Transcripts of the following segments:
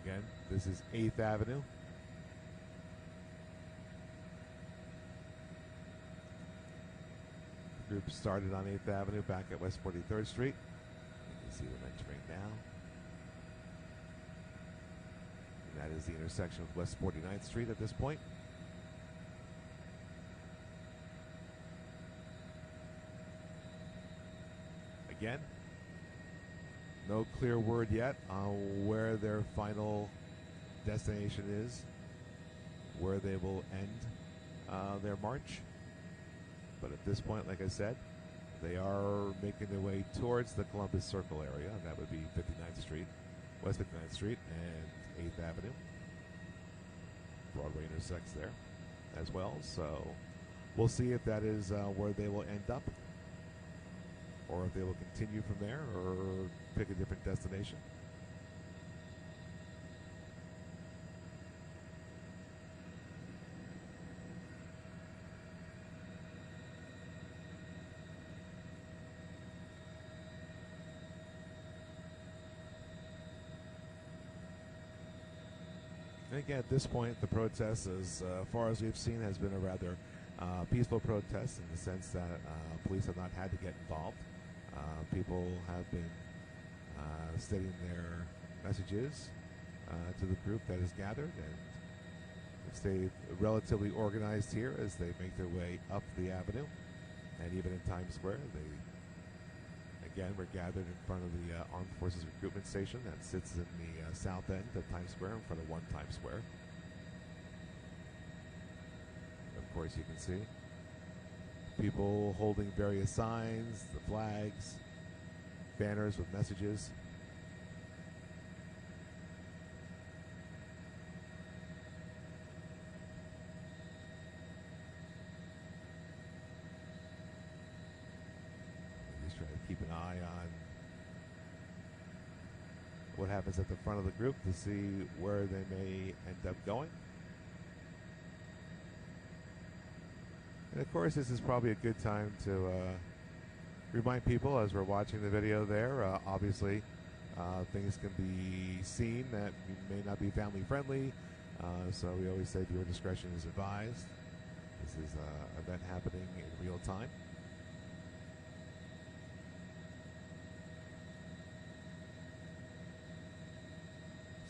Again, this is 8th Avenue. The group started on 8th Avenue back at West 43rd Street. You can see them entering now. And that is the intersection of West 49th Street at this point. Again, no clear word yet on where their final destination is, where they will end their march. But at this point, like I said, they are making their way towards the Columbus Circle area. That would be 59th Street, West 59th Street, and 8th Avenue. Broadway intersects there as well. So we'll see if that is where they will end up, or if they will continue from there or pick a different destination. And again, at this point, the protest, as far as we've seen, has been a rather peaceful protest in the sense that police have not had to get involved. People have been stating their messages to the group that is gathered, and they stay relatively organized here as they make their way up the avenue. And even in Times Square, again, we're gathered in front of the Armed Forces Recruitment Station that sits in the south end of Times Square, in front of 1 Times Square. Of course, you can see people holding various signs, the flags, banners with messages. Just try to keep an eye on what happens at the front of the group to see where they may end up going. And of course, this is probably a good time to remind people as we're watching the video there. Obviously, things can be seen that may not be family friendly, so we always say viewer discretion is advised. This is an event happening in real time.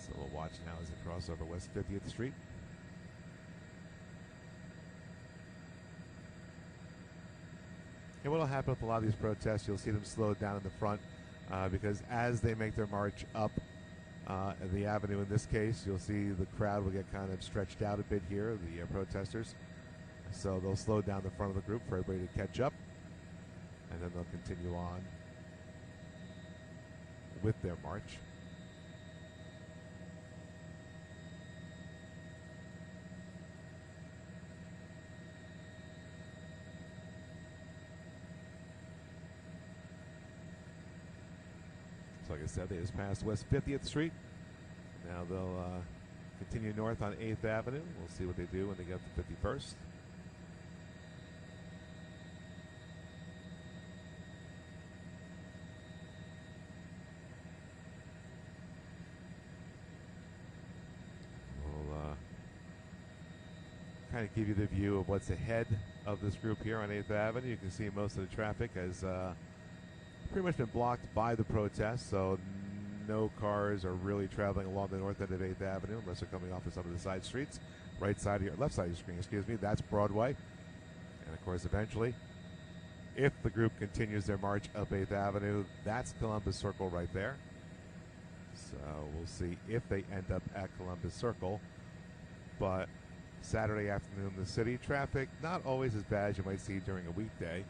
So we'll watch now as they cross over West 50th Street. And what will happen with a lot of these protests, you'll see them slow down in the front because as they make their march up the avenue, in this case, you'll see the crowd will get kind of stretched out a bit here, the protesters. So they'll slow down the front of the group for everybody to catch up, and then they'll continue on with their march. So like I said, they just passed West 50th Street. Now they'll continue north on 8th Avenue. We'll see what they do when they get to 51st. We'll kind of give you the view of what's ahead of this group here on 8th Avenue. You can see most of the traffic has pretty much been blocked by the protest, so no cars are really traveling along the north end of 8th Avenue unless they're coming off of some of the side streets. Right side of your left side of your screen, excuse me, that's Broadway. And of course, eventually, if the group continues their march up 8th Avenue, that's Columbus Circle right there. So we'll see if they end up at Columbus Circle. But Saturday afternoon in the city, traffic not always as bad as you might see during a weekday.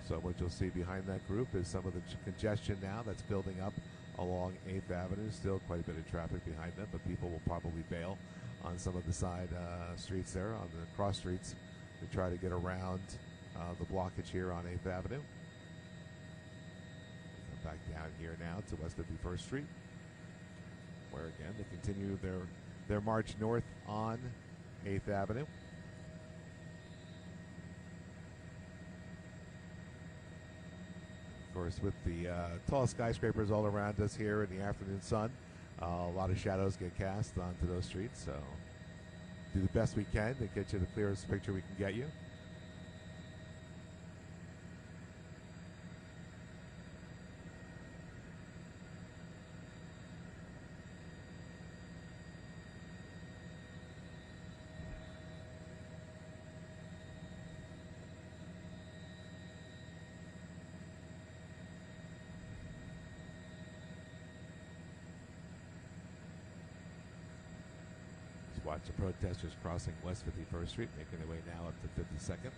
So what you'll see behind that group is some of the congestion now that's building up along 8th Avenue. Still quite a bit of traffic behind them, but people will probably bail on some of the side streets there, on the cross streets, to try to get around the blockage here on 8th Avenue. Come back down here now to West 51st Street, where again they continue their march north on 8th Avenue. Of course, with the tall skyscrapers all around us here in the afternoon sun, A lot of shadows get cast onto those streets, so do the best we can to get you the clearest picture we can get you. Watch the protesters crossing West 51st Street, making their way now up to 52nd.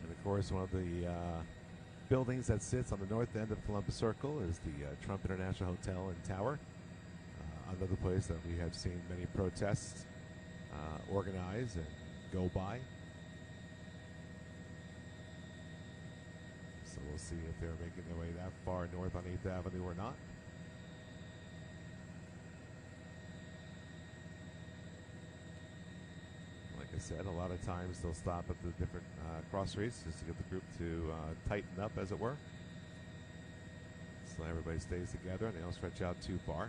And of course, one of the buildings that sits on the north end of Columbus Circle is the Trump International Hotel and Tower. Another place that we have seen many protests organize and go by. So we'll see if they're making their way that far north on 8th Avenue or not. Like I said, a lot of times they'll stop at the different cross streets just to get the group to tighten up, as it were. So everybody stays together and they don't stretch out too far.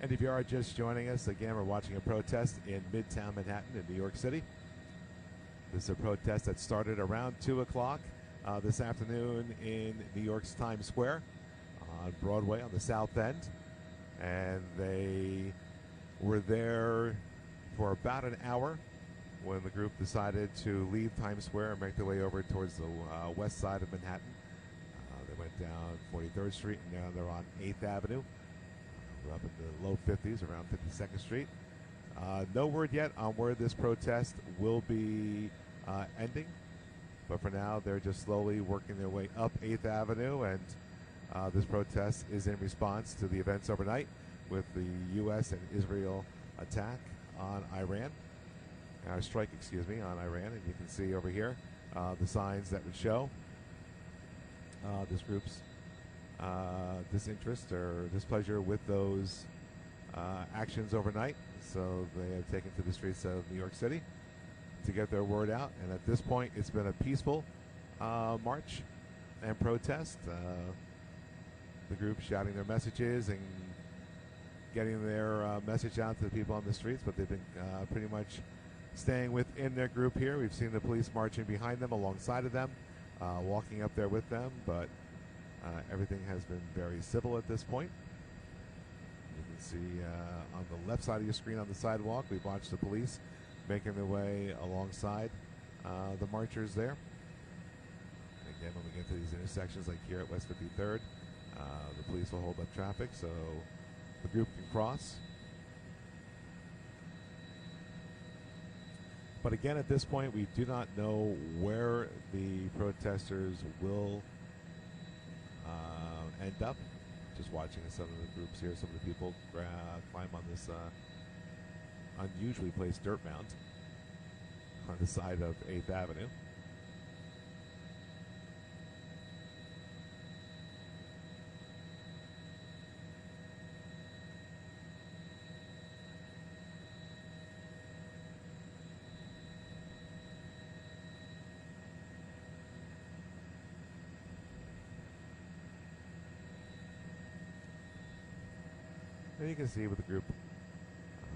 And if you are just joining us, again, we're watching a protest in Midtown Manhattan in New York City. This is a protest that started around 2 o'clock this afternoon in New York's Times Square on Broadway on the South End. And they were there for about an hour when the group decided to leave Times Square and make their way over towards the west side of Manhattan. They went down 43rd Street and now they're on 8th Avenue. We're up in the low 50s, around 52nd Street. No word yet on where this protest will be ending. But for now, they're just slowly working their way up 8th Avenue. And this protest is in response to the events overnight with the U.S. and Israel attack on Iran. Strike, on Iran. And you can see over here the signs that would show this group's disinterest or displeasure with those actions overnight. So they have taken to the streets of New York City to get their word out. And at this point, it's been a peaceful march and protest. The group shouting their messages and getting their message out to the people on the streets, but they've been pretty much staying within their group here. We've seen the police marching behind them, alongside of them, walking up there with them, but everything has been very civil at this point. You can see on the left side of your screen on the sidewalk, we've watched the police making their way alongside the marchers there. And again, when we get to these intersections like here at West 53rd, the police will hold up traffic so the group can cross. But again, at this point, we do not know where the protesters will end up. Just watching some of the groups here, some of the people climb on this unusually placed dirt mound on the side of 8th Avenue. And you can see with the group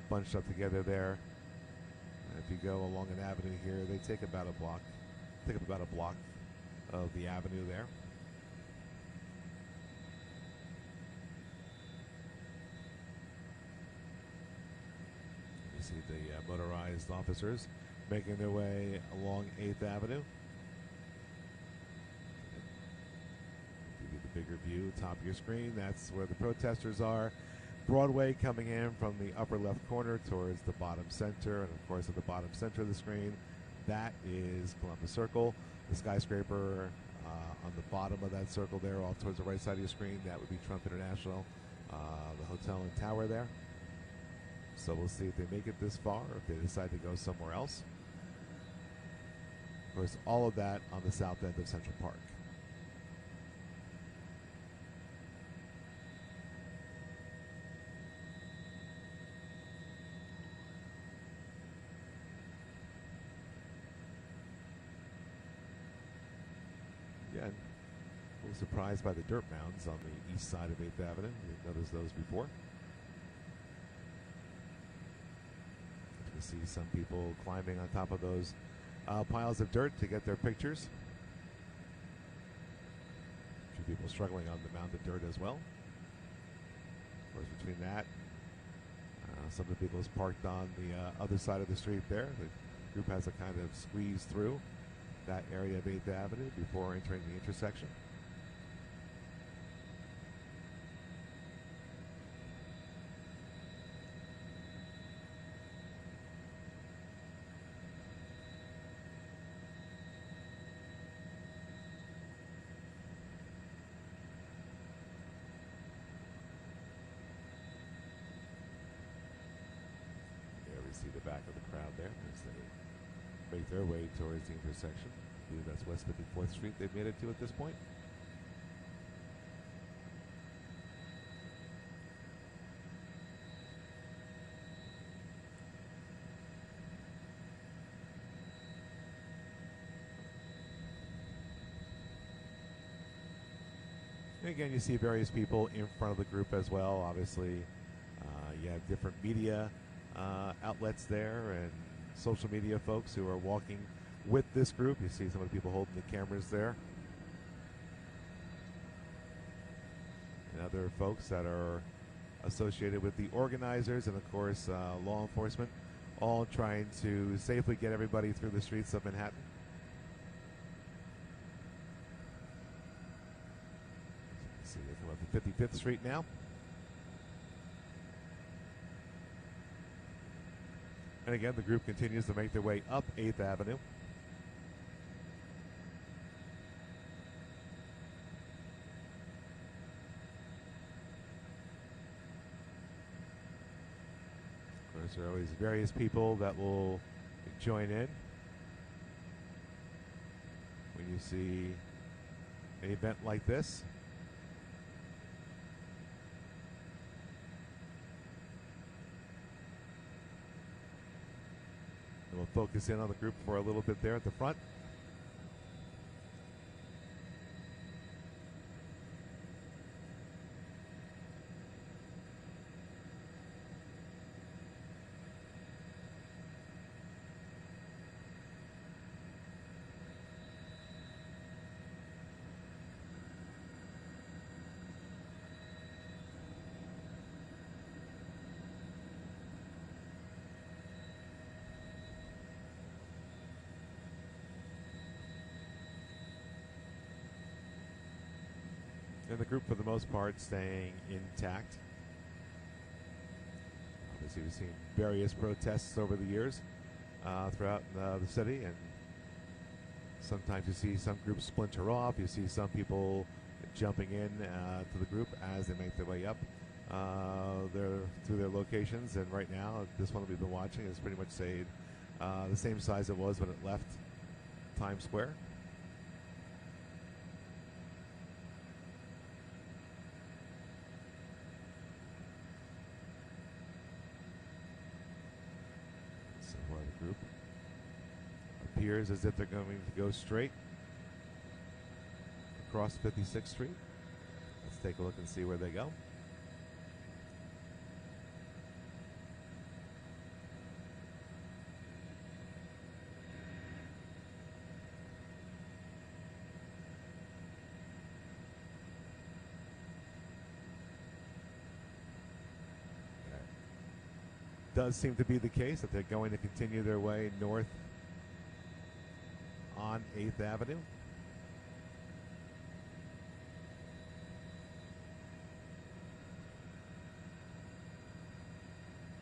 bunched up together there. And if you go along an avenue here, they take up about a block of the avenue there. You see the motorized officers making their way along 8th Avenue. Give you the bigger view, top of your screen. That's where the protesters are. Broadway coming in from the upper left corner towards the bottom center, and of course at the bottom center of the screen, that is Columbus Circle, the skyscraper On the bottom of that circle there, off towards the right side of your screen, that would be Trump International, the hotel and tower there. So we'll see if they make it this far or if they decide to go somewhere else. Of course, all of that on the south end of Central Park. Again, a little surprised by the dirt mounds on the east side of 8th Avenue. We've noticed those before. You see some people climbing on top of those piles of dirt to get their pictures. A few people struggling on the mound of dirt as well. Of course, between that, some of the people is parked on the other side of the street there. The group has to kind of squeeze through that area of 8th Avenue before entering the intersection. See the back of the crowd there as they make their way towards the intersection. I believe that's West 54th Street they've made it to at this point. And again, you see various people in front of the group as well. Obviously, you have different media outlets there and social media folks who are walking with this group. You see some of the people holding the cameras there. And other folks that are associated with the organizers and, of course, law enforcement, all trying to safely get everybody through the streets of Manhattan. See, they come up to 55th Street now. And again, the group continues to make their way up 8th Avenue. Of course, there are always various people that will join in when you see an event like this. We'll focus in on the group for a little bit there at the front. And the group, for the most part, staying intact. Obviously, we've seen various protests over the years throughout the city, and sometimes you see some groups splinter off. You see some people jumping in to the group as they make their way up through their locations. And right now, this one that we've been watching is pretty much stayed the same size it was when it left Times Square. Group appears as if they're going to go straight across 56th Street. Let's take a look and see where they go. Does seem to be the case that they're going to continue their way north on 8th Avenue.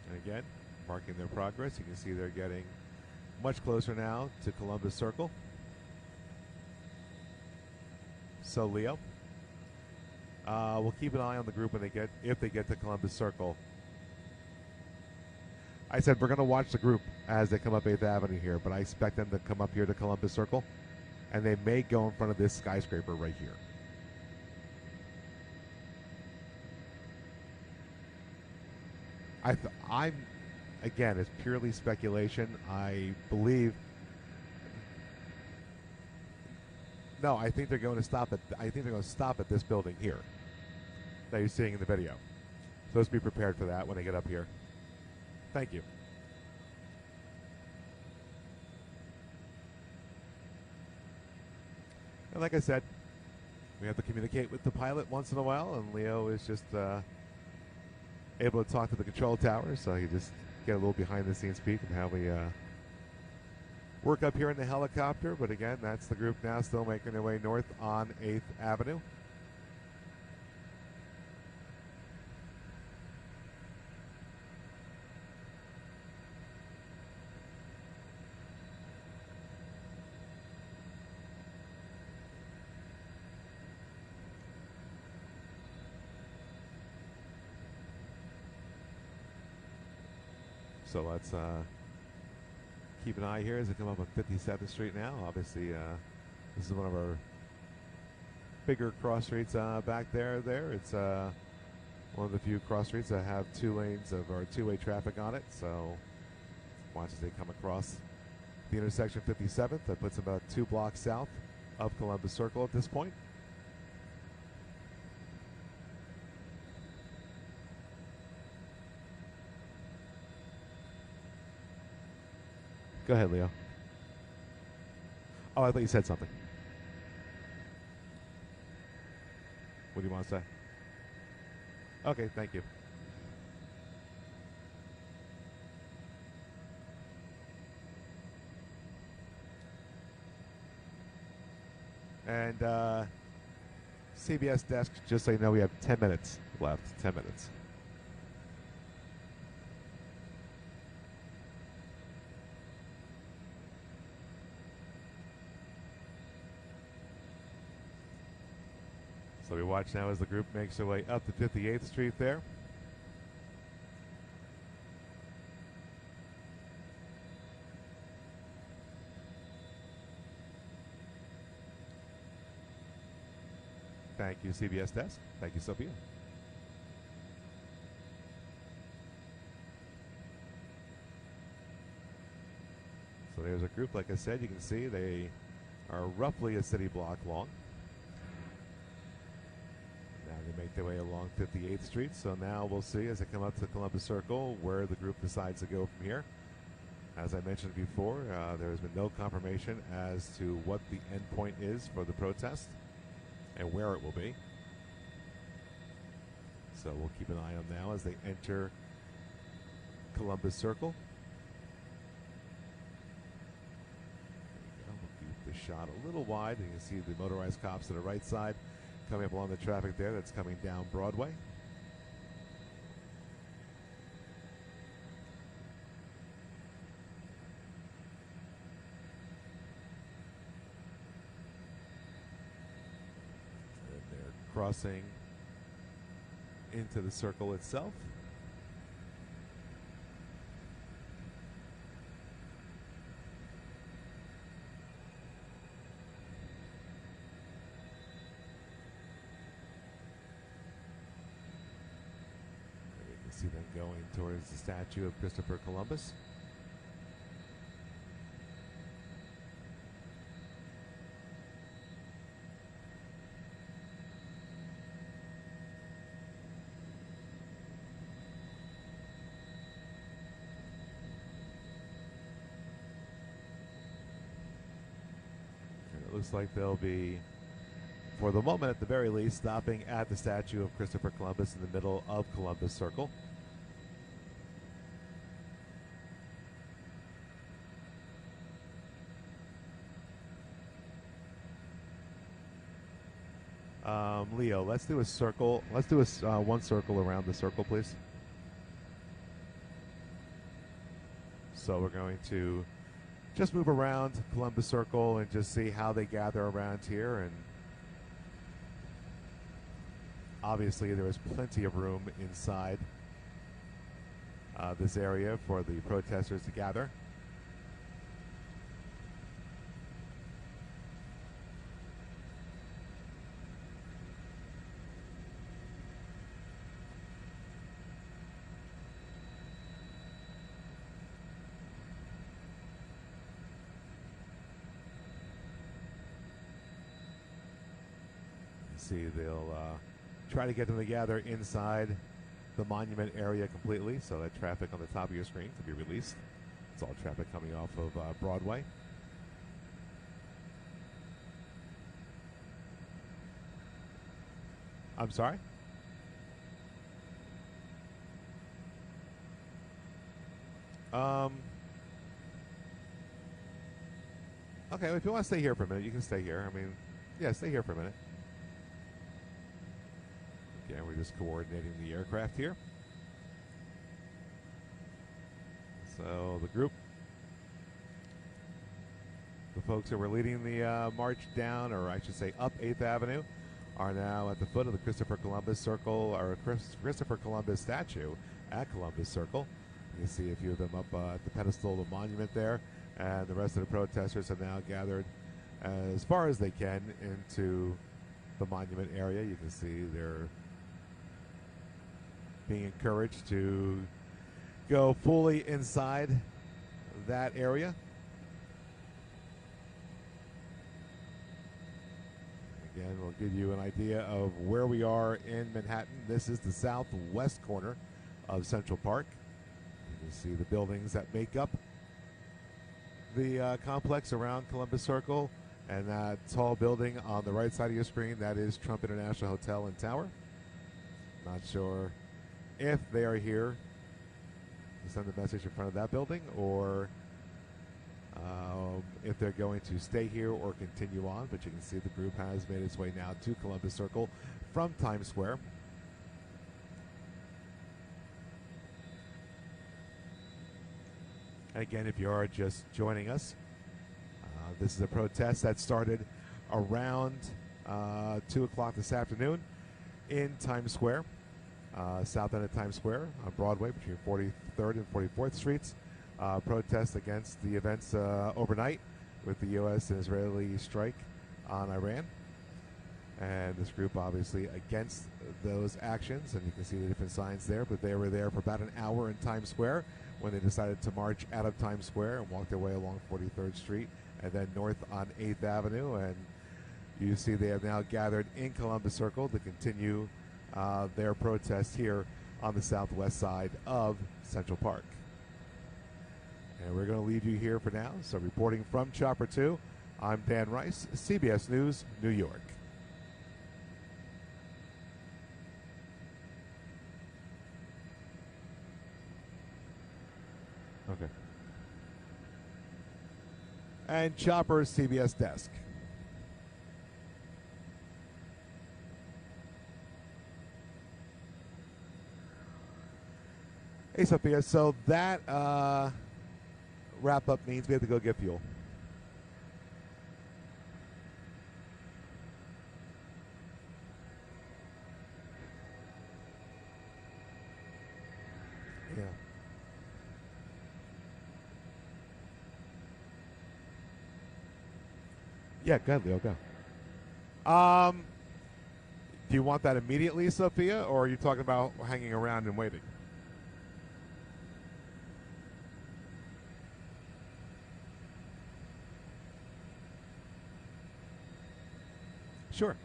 And again, marking their progress. You can see they're getting much closer now to Columbus Circle. so, Leo. We'll keep an eye on the group when if they get to Columbus Circle. I said we're going to watch the group as they come up 8th Avenue here, but I expect them to come up here to Columbus Circle, and they may go in front of this skyscraper right here. I'm, again, it's purely speculation. I believe. No, I think they're going to stop at. I think they're going to stop at this building here that you're seeing in the video. So let's be prepared for that when they get up here. Thank you. And like I said, we have to communicate with the pilot once in a while, and Leo is just able to talk to the control tower, so you just get a little behind-the-scenes peek of how we work up here in the helicopter. But again, that's the group now still making their way north on 8th Avenue. So let's keep an eye here as they come up on 57th Street now. Obviously, this is one of our bigger cross streets back there. It's one of the few cross streets that have 2 lanes of our two-way traffic on it. So watch as they come across the intersection 57th. That puts them about 2 blocks south of Columbus Circle at this point. Go ahead, Leo. Oh, I thought you said something. What do you want to say? Okay, thank you. And CBS desk, just so you know, we have 10 minutes left. 10 minutes. So we watch now as the group makes their way up to 58th Street there. Thank you, CBS desk. Thank you, Sophia. So there's a group, like I said, you can see they are roughly a city block long. Now they make their way along 58th Street, so now we'll see as they come up to Columbus Circle where the group decides to go from here. As I mentioned before, there has been no confirmation as to what the end point is for the protest and where it will be. So we'll keep an eye on now as they enter Columbus Circle. There you go. We'll keep the shot a little wide. You can see the motorized cops to the right side coming up along the traffic there that's coming down Broadway. And they're crossing into the circle itself. See them going towards the statue of Christopher Columbus. And it looks like they'll be, for the moment at the very least, stopping at the statue of Christopher Columbus in the middle of Columbus Circle. Leo, let's do a circle. Let's do a one circle around the circle, please. So we're going to just move around Columbus Circle and just see how they gather around here. And Obviously, there is plenty of room inside this area for the protesters to gather. See, they'll try to get them to gather inside the monument area completely, so that traffic on the top of your screen can be released. It's all traffic coming off of Broadway. I'm sorry? Okay, well, if you want to stay here for a minute, you can stay here. I mean, yeah, stay here for a minute. Okay, we're just coordinating the aircraft here. So the group, the folks that were leading the march down, or I should say up 8th Avenue, are now at the foot of the Christopher Columbus Circle, or Christopher Columbus statue at Columbus Circle. You can see a few of them up at the pedestal of the monument there, and the rest of the protesters have now gathered as far as they can into the monument area. You can see they're being encouraged to go fully inside that area. Again, we'll give you an idea of where we are in Manhattan. This is the southwest corner of Central Park. You can see the buildings that make up the complex around Columbus Circle, and that tall building on the right side of your screen, that is Trump International Hotel and Tower. Not sure if they are here to send a message in front of that building, or if they're going to stay here or continue on, but you can see the group has made its way now to Columbus Circle from Times Square. Again, if you are just joining us, this is a protest that started around 2 o'clock this afternoon in Times Square, south end of Times Square on Broadway between 43rd and 44th Streets. Protest against the events overnight with the U.S. and Israeli strike on Iran. And this group obviously against those actions, and you can see the different signs there, but they were there for about an hour in Times Square when they decided to march out of Times Square and walk their way along 43rd Street and then north on 8th Avenue. And you see they have now gathered in Columbus Circle to continue their protest here on the southwest side of Central Park. And we're going to leave you here for now. So reporting from Chopper 2, I'm Dan Rice, CBS News, New York. Okay. And Chopper's CBS desk. Hey, Sophia, so that wrap-up means we have to go get fuel. Yeah. Yeah, go ahead, Leo, go. Do you want that immediately, Sophia, or are you talking about hanging around and waiting? Sure.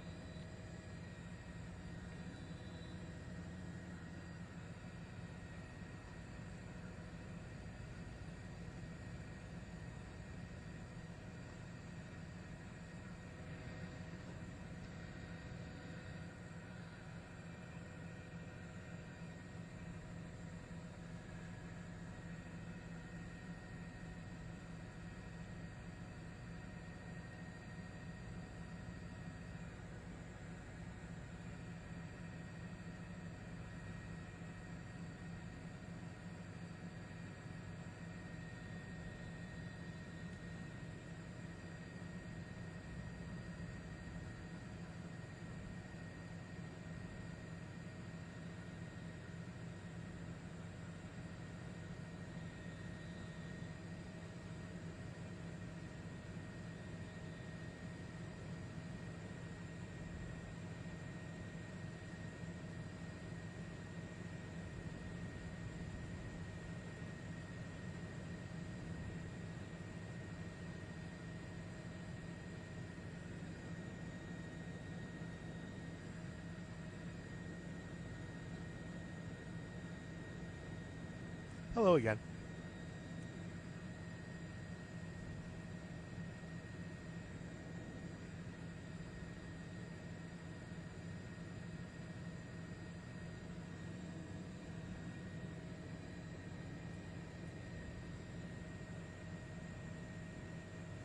Hello again.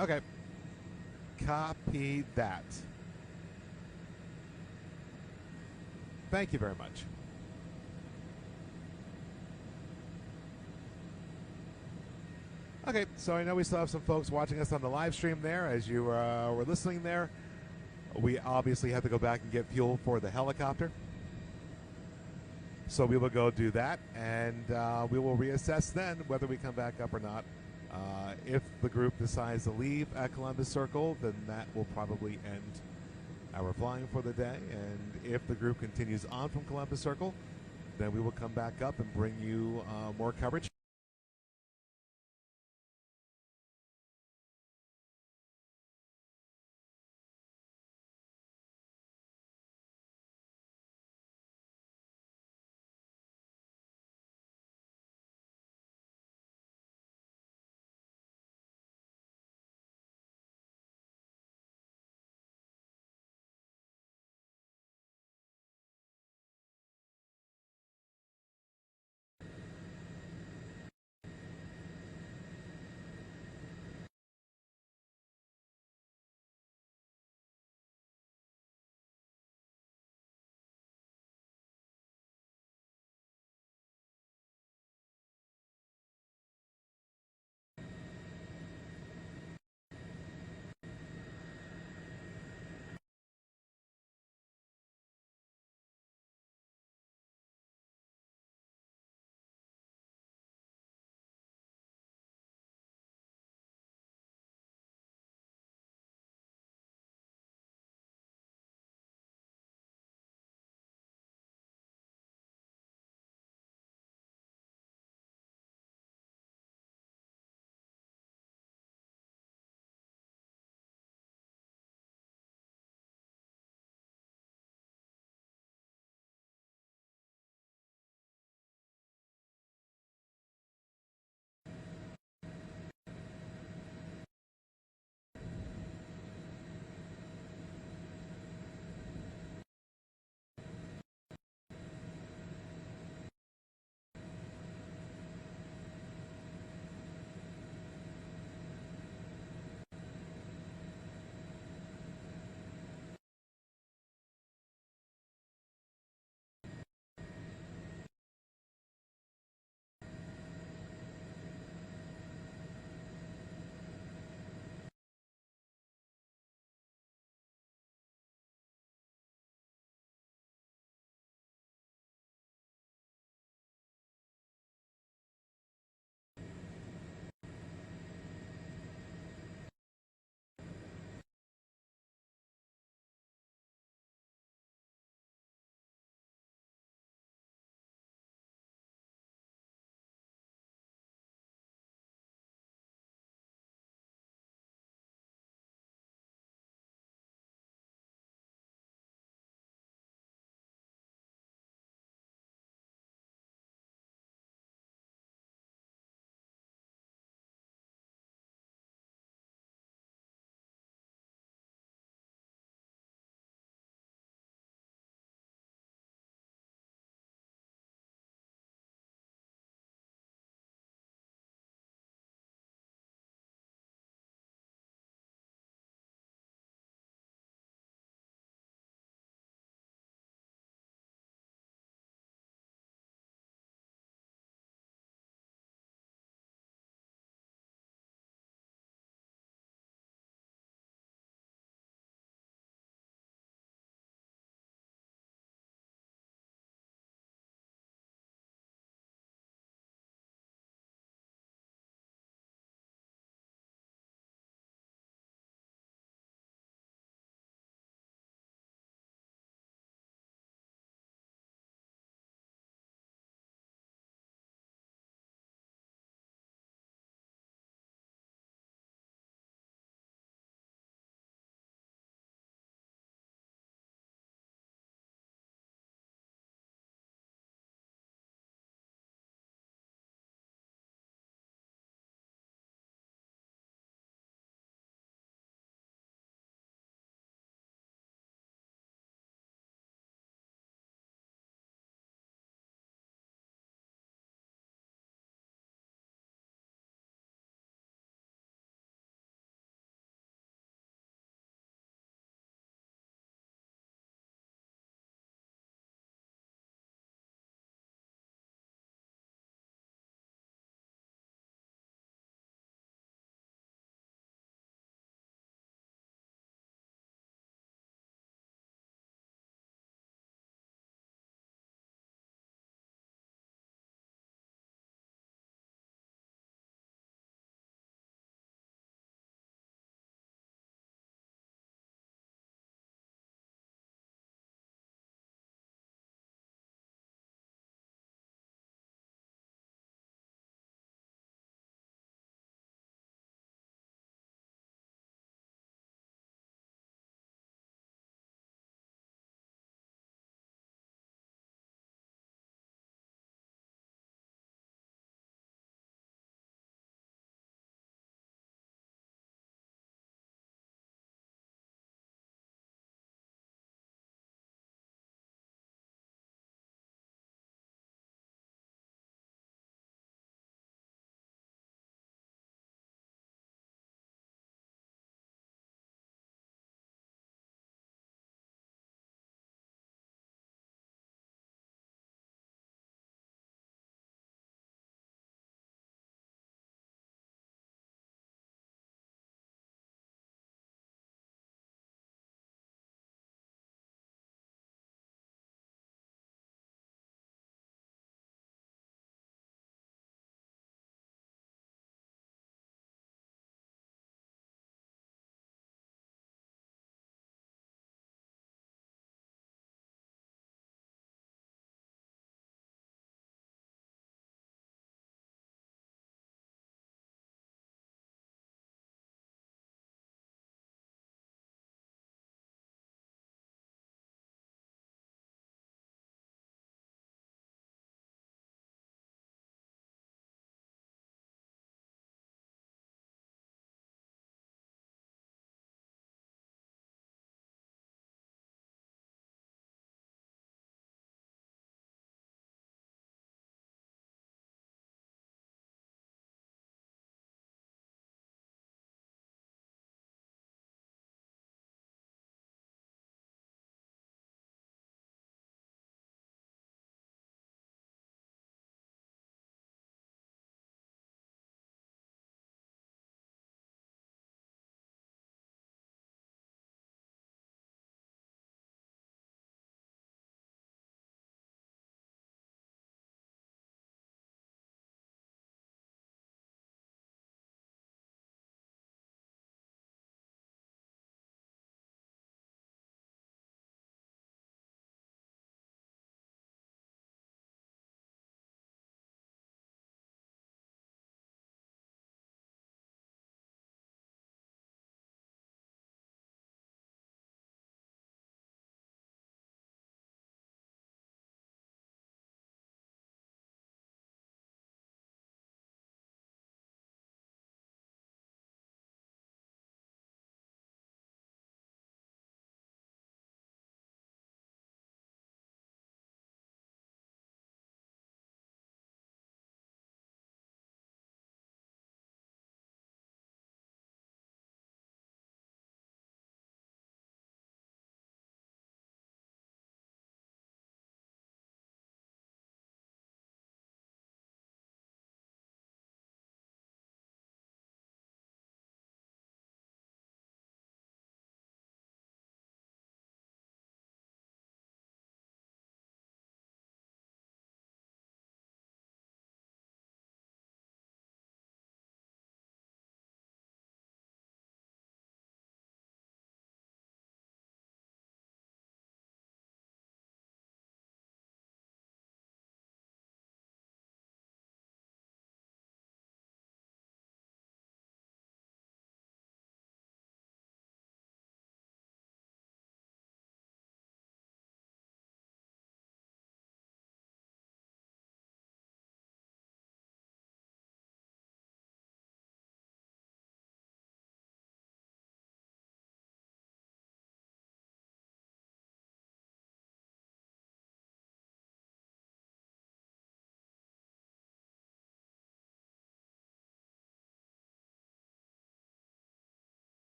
Okay. Copy that. Thank you very much. Okay, so I know we still have some folks watching us on the live stream there as you were listening there. We obviously have to go back and get fuel for the helicopter. So we will go do that, and we will reassess then whether we come back up or not. If the group decides to leave at Columbus Circle, then that will probably end our flying for the day. And if the group continues on from Columbus Circle, then we will come back up and bring you more coverage.